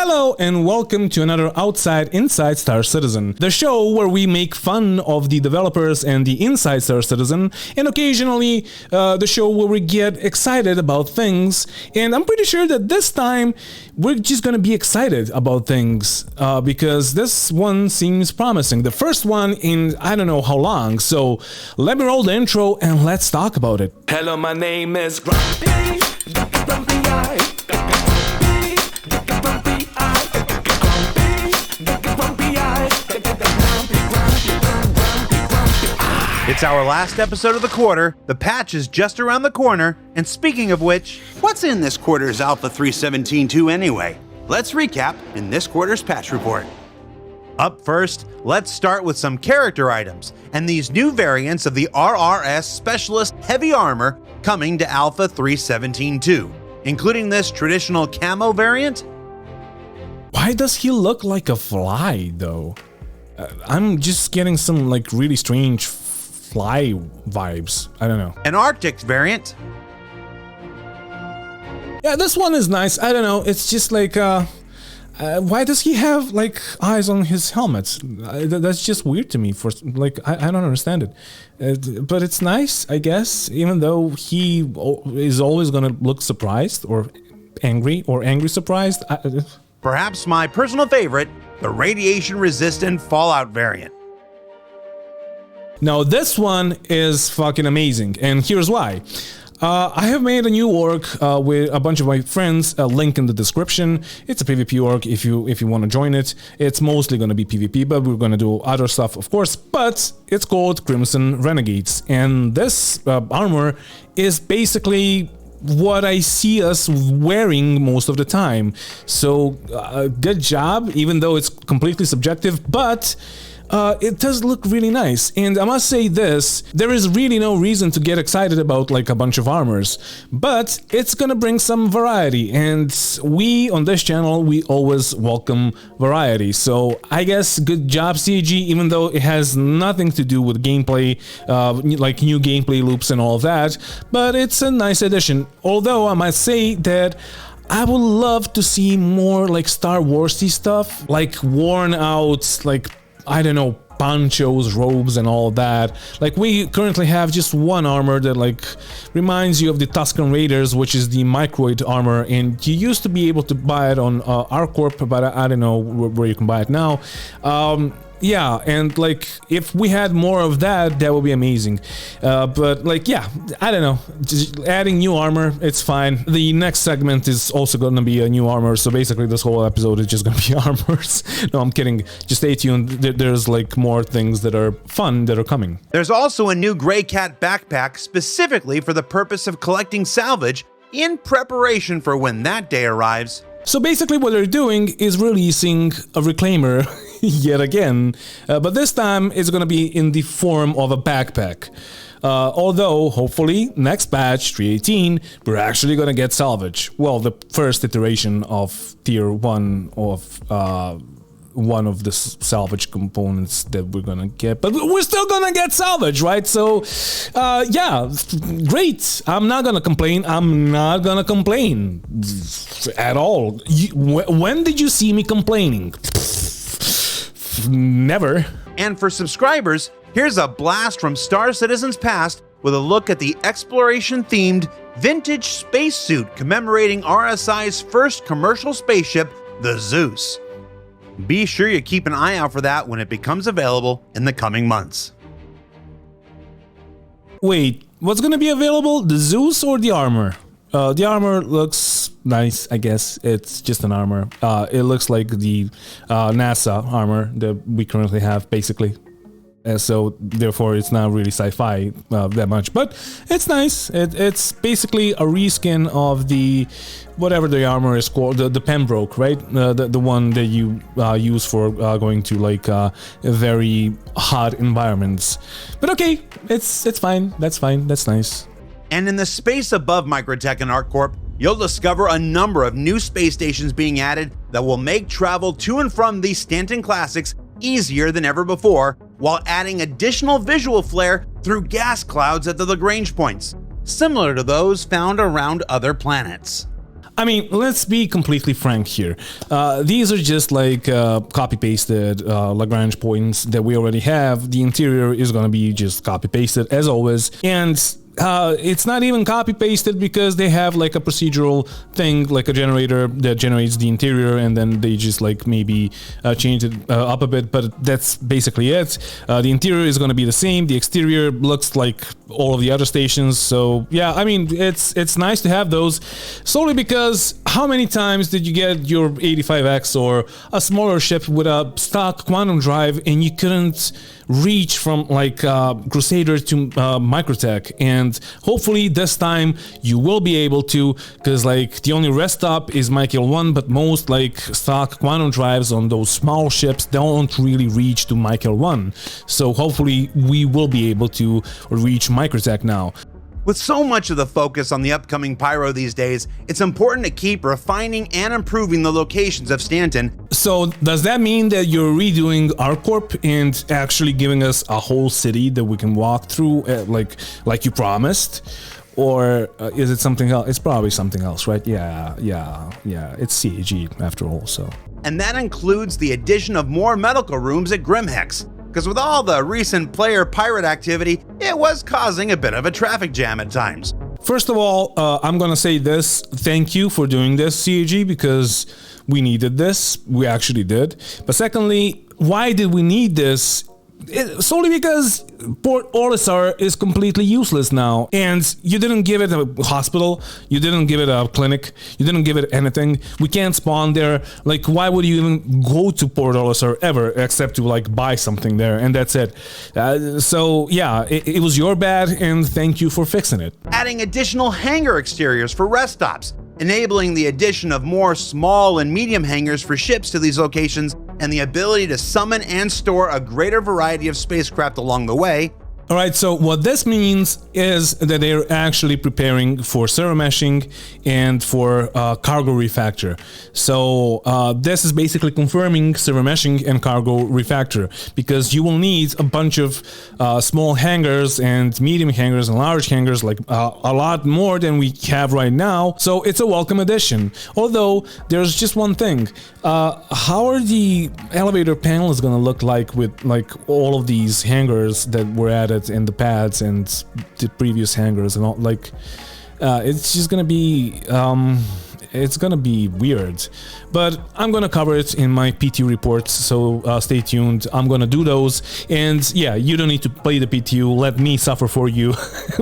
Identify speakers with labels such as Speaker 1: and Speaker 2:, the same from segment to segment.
Speaker 1: Hello and welcome to another Outside Inside Star Citizen, the show where we make fun of the developers and the Inside Star Citizen, and occasionally the show where we get excited about things. And I'm pretty sure that this time we're just gonna be excited about things because this one seems promising. The first one in I don't know how long, so let me roll the intro and let's talk about it.
Speaker 2: Hello, my name is Grumpy.
Speaker 3: It's our last episode of the quarter, the patch is just around the corner, and speaking of which,
Speaker 4: what's in this quarter's Alpha 3.17.2 anyway? Let's recap in this quarter's patch report.
Speaker 3: Up first, let's start with some character items, and these new variants of the RRS Specialist Heavy Armor coming to Alpha 3.17.2, including this traditional camo variant.
Speaker 1: Why does he look like a fly, though? I'm just getting some, like, really strange fly vibes. I don't know.
Speaker 3: An Arctic variant.
Speaker 1: Yeah, this one is nice. I don't know. It's just like, why does he have, like, eyes on his helmets? That's just weird to me. For like, I don't understand it. But it's nice, I guess, even though he is always gonna look surprised or angry surprised.
Speaker 3: Perhaps my personal favorite, the radiation-resistant Fallout variant.
Speaker 1: Now this one is fucking amazing, and here's why. I have made a new org with a bunch of my friends, a link in the description. It's a PvP org if you want to join it. It's mostly going to be PvP, but we're going to do other stuff, of course, but it's called Crimson Renegades, and this armor is basically what I see us wearing most of the time. So good job, even though it's completely subjective, but it does look really nice. And I must say this, there is really no reason to get excited about like a bunch of armors, but it's gonna bring some variety, and we on this channel, we always welcome variety. So I guess good job CG, even though it has nothing to do with gameplay, like new gameplay loops and all of that, but it's a nice addition. Although I must say that I would love to see more like Star Warsy stuff, like worn out, like I don't know, ponchos, robes and all that. Like we currently have just one armor that like reminds you of the Tusken Raiders, which is the microid armor, and you used to be able to buy it on ArcCorp, but I don't know where you can buy it now. Yeah, and like if we had more of that, that would be amazing. But like, yeah, I don't know, just adding new armor, it's fine. The next segment is also gonna be a new armor, so basically this whole episode is just gonna be armors. No, I'm kidding, just stay tuned. There's like more things that are fun that are coming.
Speaker 3: There's also a new Grey Cat backpack specifically for the purpose of collecting salvage in preparation for when that day arrives.
Speaker 1: So basically what they're doing is releasing a Reclaimer yet again, but this time it's gonna be in the form of a backpack. Although, hopefully, next patch, 3.18, we're actually gonna get salvage. Well, the first iteration of tier 1 of one of the salvage components that we're gonna get, but we're still gonna get salvage, right? So yeah, great. I'm not gonna complain at all. When did you see me complaining? Never.
Speaker 3: And for subscribers, here's a blast from Star Citizen's past with a look at the exploration-themed vintage spacesuit commemorating RSI's first commercial spaceship, the Zeus. Be sure you keep an eye out for that when it becomes available in the coming months.
Speaker 1: Wait, what's gonna be available? The Zeus or the armor? The armor looks nice, I guess. It's just an armor. It looks like the NASA armor that we currently have, basically. So therefore it's not really sci-fi that much, but it's nice. It's basically a reskin of the whatever the armor is called, the Pembroke, right? The one that you use for going to like very hot environments. But okay, it's fine. That's fine. That's nice.
Speaker 3: And in the space above Microtech and ArcCorp, you'll discover a number of new space stations being added that will make travel to and from these Stanton Classics easier than ever before, while adding additional visual flair through gas clouds at the Lagrange points, similar to those found around other planets.
Speaker 1: I mean, let's be completely frank here. These are just like copy-pasted Lagrange points that we already have. The interior is going to be just copy-pasted as always. And it's not even copy-pasted because they have like a procedural thing, like a generator that generates the interior, and then they just like maybe change it up a bit, but that's basically it. The interior is going to be the same. The exterior looks like all of the other stations. So yeah, I mean, it's nice to have those, solely because how many times did you get your 85X or a smaller ship with a stock quantum drive and you couldn't reach from like Crusader to Microtech? And hopefully this time you will be able to, because like the only rest stop is Michael 1, but most like stock quantum drives on those small ships don't really reach to Michael 1. So hopefully we will be able to reach Microtech now.
Speaker 3: With so much of the focus on the upcoming Pyro these days, it's important to keep refining and improving the locations of Stanton.
Speaker 1: So does that mean that you're redoing ArcCorp and actually giving us a whole city that we can walk through like you promised? Or is it something else? It's probably something else, right? Yeah. It's CAG after all, so.
Speaker 3: And that includes the addition of more medical rooms at Grimhex. Because with all the recent player pirate activity, it was causing a bit of a traffic jam at times.
Speaker 1: First of all, I'm gonna say this, thank you for doing this, CAG, because we needed this, we actually did. But secondly, why did we need this? Solely because Port Olisar is completely useless now, and you didn't give it a hospital, you didn't give it a clinic, you didn't give it anything. We can't spawn there. Like, why would you even go to Port Olisar ever, except to like buy something there, and that's it. So yeah, it was your bad, and thank you for fixing it.
Speaker 3: Adding additional hangar exteriors for rest stops, enabling the addition of more small and medium hangars for ships to these locations, and the ability to summon and store a greater variety of spacecraft along the way.
Speaker 1: Alright, so what this means is that they're actually preparing for server meshing and for cargo refactor. So this is basically confirming server meshing and cargo refactor, because you will need a bunch of small hangars and medium hangars and large hangars, like a lot more than we have right now. So it's a welcome addition. Although there's just one thing. How are the elevator panels gonna look like with like all of these hangars that were added in the pads and the previous hangars and all? Like it's just gonna be it's gonna be weird, but I'm gonna cover it in my PTU reports, so stay tuned. I'm gonna do those, and yeah, you don't need to play the PTU, let me suffer for you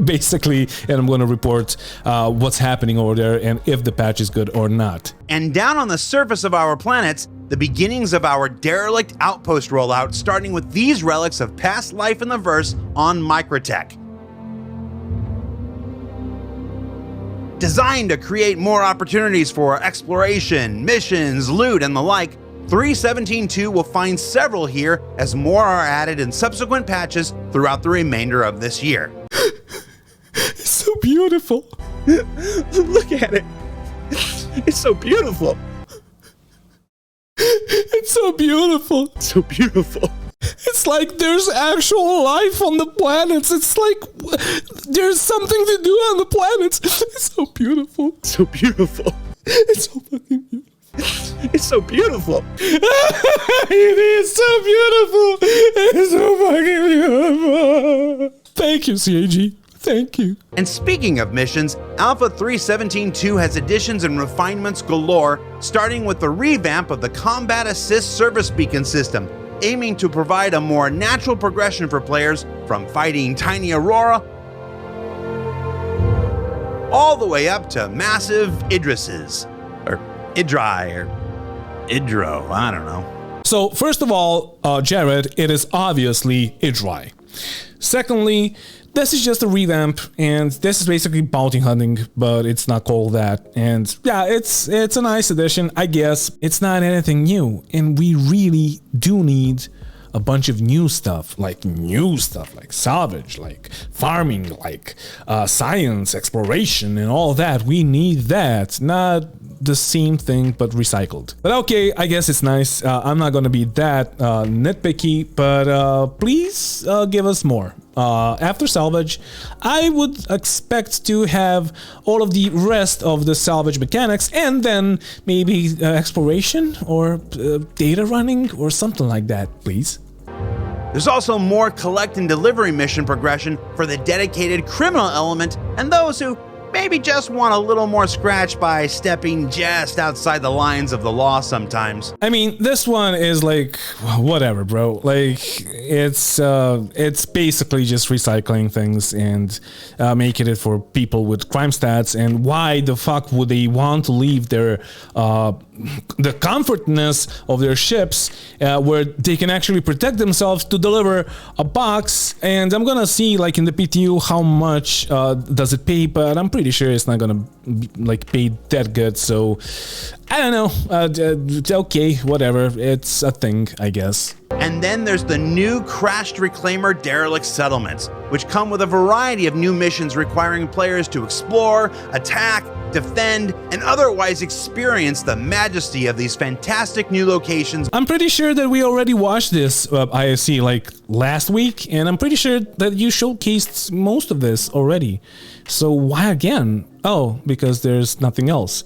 Speaker 1: basically, and I'm gonna report what's happening over there and if the patch is good or not.
Speaker 3: And down on the surface of our planets, the beginnings of our derelict outpost rollout, starting with these relics of past life in the verse on Microtech. Designed to create more opportunities for exploration, missions, loot, and the like, 3.17.2 will find several here as more are added in subsequent patches throughout the remainder of this year.
Speaker 1: It's so beautiful.
Speaker 3: Look at it. It's so beautiful.
Speaker 1: It's so beautiful.
Speaker 3: So beautiful.
Speaker 1: It's like there's actual life on the planets. It's like there's something to do on the planets. It's so beautiful.
Speaker 3: So beautiful.
Speaker 1: It's so fucking beautiful.
Speaker 3: It's so beautiful.
Speaker 1: It is so beautiful. It's so fucking beautiful. Thank you, CAG. Thank you.
Speaker 3: And speaking of missions, Alpha 3.17.2 has additions and refinements galore, starting with the revamp of the Combat Assist Service Beacon system, aiming to provide a more natural progression for players from fighting tiny Aurora all the way up to massive Idrises, or Idri, or Idro, I don't know.
Speaker 1: So first of all, Jared, it is obviously Idri. Secondly, this is just a revamp, and this is basically bounty hunting, but it's not called that. And yeah, it's a nice addition, I guess. It's not anything new, and we really do need a bunch of new stuff, like salvage, like farming, like science, exploration, and all that. We need that, not the same thing but recycled. But okay, I guess it's nice. I'm not gonna be that nitpicky, but please give us more. After salvage, I would expect to have all of the rest of the salvage mechanics, and then maybe exploration or data running or something like that, please.
Speaker 3: There's also more collect and delivery mission progression for the dedicated criminal element and those who maybe just want a little more scratch by stepping just outside the lines of the law sometimes.
Speaker 1: I mean, this one is like, whatever, bro. Like, it's basically just recycling things and making it for people with crime stats. And why the fuck would they want to leave their the comfortness of their ships where they can actually protect themselves to deliver a box? And I'm gonna see, like, in the PTU how much does it pay, but I'm pretty sure it's not gonna like pay that good. So I don't know. Okay, whatever. It's a thing, I guess.
Speaker 3: And then there's the new CrashedReclaimer derelict settlements, which come with a variety of new missions requiring players to explore, attack, defend, and otherwise experience the majesty of these fantastic new locations.
Speaker 1: I'm pretty sure that we already watched this ISC like last week, and I'm pretty sure that you showcased most of this already. So why again? Oh, because there's nothing else.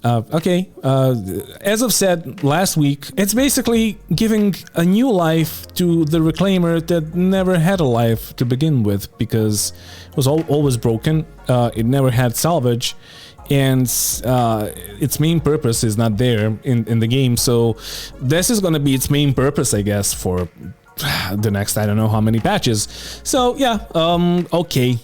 Speaker 1: Okay, as I've said last week, it's basically giving a new life to the Reclaimer that never had a life to begin with, because it was always broken. It never had salvage, and its main purpose is not there in the game. So this is gonna be its main purpose, I guess, for the next I don't know how many patches. So yeah, okay,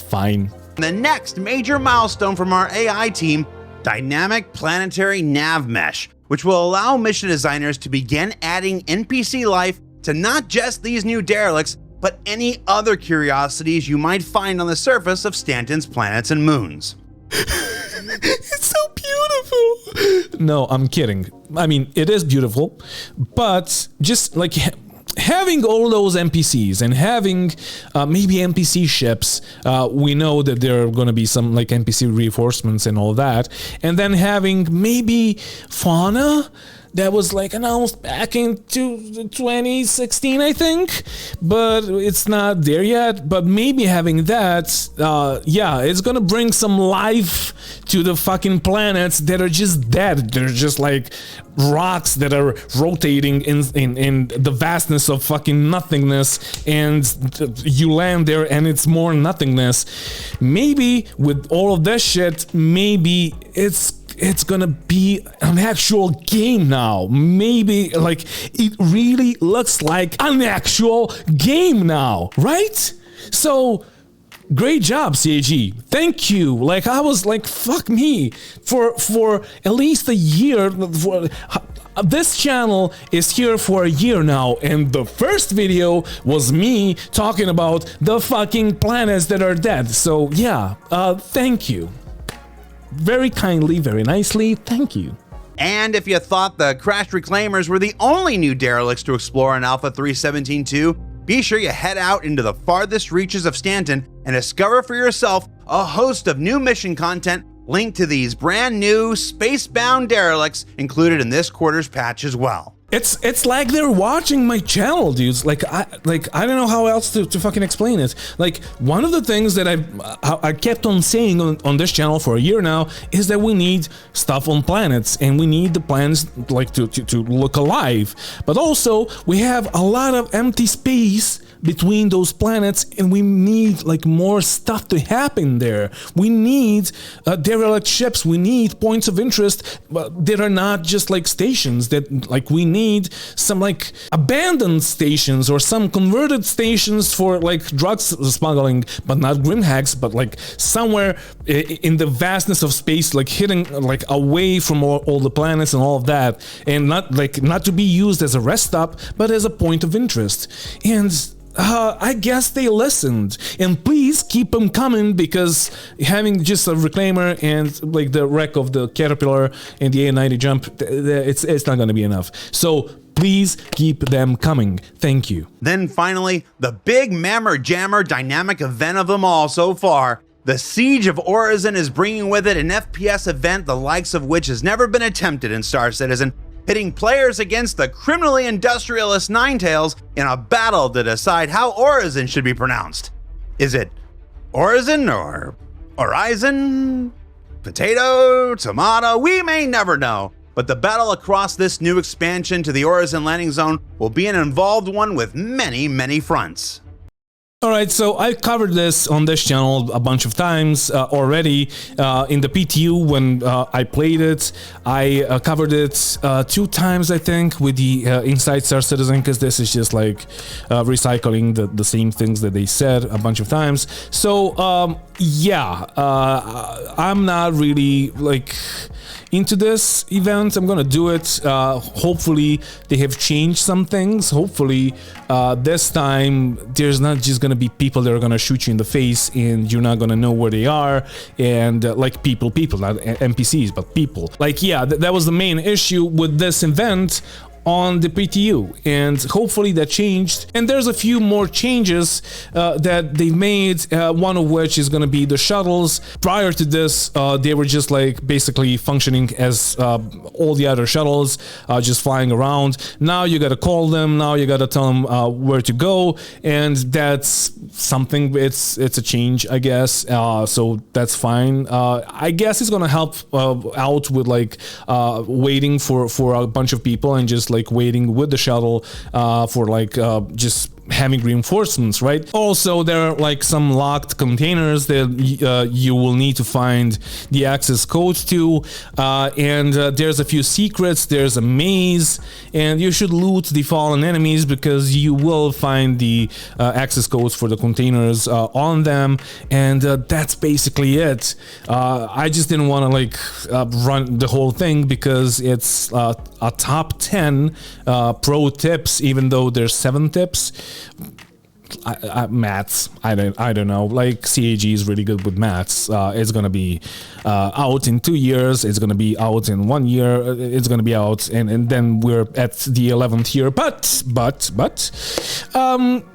Speaker 1: fine.
Speaker 3: The next major milestone from our AI team, Dynamic Planetary Nav Mesh, which will allow mission designers to begin adding NPC life to not just these new derelicts, but any other curiosities you might find on the surface of Stanton's planets and moons.
Speaker 1: It's so beautiful. No, I'm kidding. I mean, it is beautiful, but just like having all those NPCs and having maybe NPC ships, we know that there are going to be some like NPC reinforcements and all that, and then having maybe fauna that was like announced back in 2016, I think, but it's not there yet. But maybe having that, yeah, it's gonna bring some life to the fucking planets that are just dead. They're just like rocks that are rotating in the vastness of fucking nothingness, and you land there and it's more nothingness. Maybe with all of this shit, maybe it's gonna be an actual game now. Maybe like it really looks like an actual game now, right? So great job, CAG. Thank you. Like, I was like, fuck me, for at least a year. This channel is here for a year now, and the first video was me talking about the fucking planets that are dead. So yeah, thank you. Very kindly, very nicely, thank you.
Speaker 3: And if you thought the CrashedReclaimers were the only new derelicts to explore in Alpha 3.17.2, be sure you head out into the farthest reaches of Stanton and discover for yourself a host of new mission content linked to these brand new space-bound derelicts included in this quarter's patch as well.
Speaker 1: It's like they're watching my channel, dudes. Like I don't know how else to fucking explain it. Like, one of the things that I kept on saying on this channel for a year now is that we need stuff on planets, and we need the planets like to look alive. But also we have a lot of empty space between those planets, and we need like more stuff to happen there. We need derelict ships, we need points of interest that are not just like stations, that like we need some like abandoned stations or some converted stations for like drugs smuggling, but not grim hacks, but like somewhere in the vastness of space, like hidden like away from all the planets and all of that, and not to be used as a rest stop, but as a point of interest. And I guess they listened, and please keep them coming, because having just a Reclaimer and like the wreck of the Caterpillar and the A90 jump, it's not going to be enough. So please keep them coming. Thank you.
Speaker 3: Then finally, the big mammer jammer dynamic event of them all so far. The Siege of Orin is bringing with it an FPS event the likes of which has never been attempted in Star Citizen, pitting players against the criminally industrialist Ninetales in a battle to decide how Origin should be pronounced. Is it Origin or Horizon? Potato? Tomato? We may never know. But the battle across this new expansion to the Origin landing zone will be an involved one with many, many fronts.
Speaker 1: Alright, so I covered this on this channel a bunch of times already. In the PTU when I played it, I covered it 2 times, I think, with the Inside Star Citizen, because this is just like recycling the same things that they said a bunch of times. So, yeah, I'm not really, like, into this event. I'm gonna do it. Hopefully they have changed some things. Hopefully this time there's not just gonna be people that are gonna shoot you in the face and you're not gonna know where they are, and like people, not NPCs but people. Like, yeah, that was the main issue with this event on the PTU, and hopefully that changed. And there's a few more changes that they made, one of which is going to be the shuttles. Prior to this, they were just like basically functioning as all the other shuttles, just flying around. Now you gotta call them, now you gotta tell them where to go, and that's something, it's a change, I guess, so that's fine. I guess it's gonna help out with like waiting for a bunch of people and just like waiting with the shuttle for like just having reinforcements, right? Also, there are like some locked containers that you will need to find the access code to, and there's a few secrets. There's a maze, and you should loot the fallen enemies because you will find the access codes for the containers on them, and that's basically it. I just didn't want to like run the whole thing because it's a top 10 pro tips, even though there's 7 tips. Maths, I don't know, like CAG is really good with maths. It's gonna be out in 2 years, it's gonna be out in 1 year, it's gonna be out, and then we're at the 11th year, but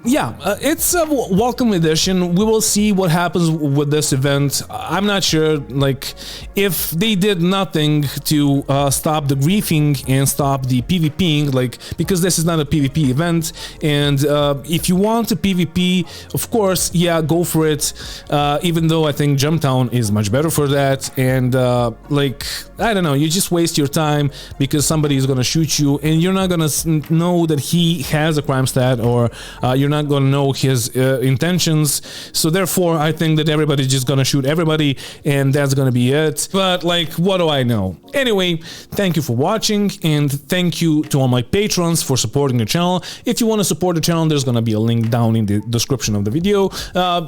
Speaker 1: yeah, it's a welcome addition. We will see what happens with this event. I'm not sure, like, if they did nothing to stop the griefing and stop the PvPing, like, because this is not a PvP event, and if you want to PvP, of course, yeah, go for it, even though I think Jumptown is much better for that, and like, I don't know, you just waste your time because somebody is gonna shoot you and you're not gonna know that he has a crime stat, or you're not gonna know his intentions, so therefore I think that everybody's just gonna shoot everybody and that's gonna be it. But like, what do I know? Anyway, thank you for watching, and thank you to all my patrons for supporting the channel. If you want to support the channel, there's gonna be a link down in the description of the video.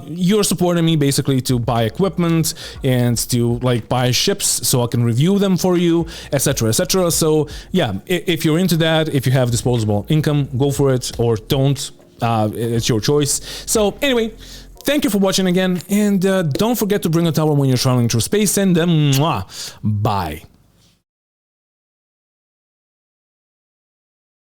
Speaker 1: You're supporting me basically to buy equipment and to like buy ships so I can review them for you, etc, etc. So yeah, if you're into that, if you have disposable income, go for it, or don't. It's your choice. So anyway, thank you for watching again, and don't forget to bring a towel when you're traveling through space, and bye.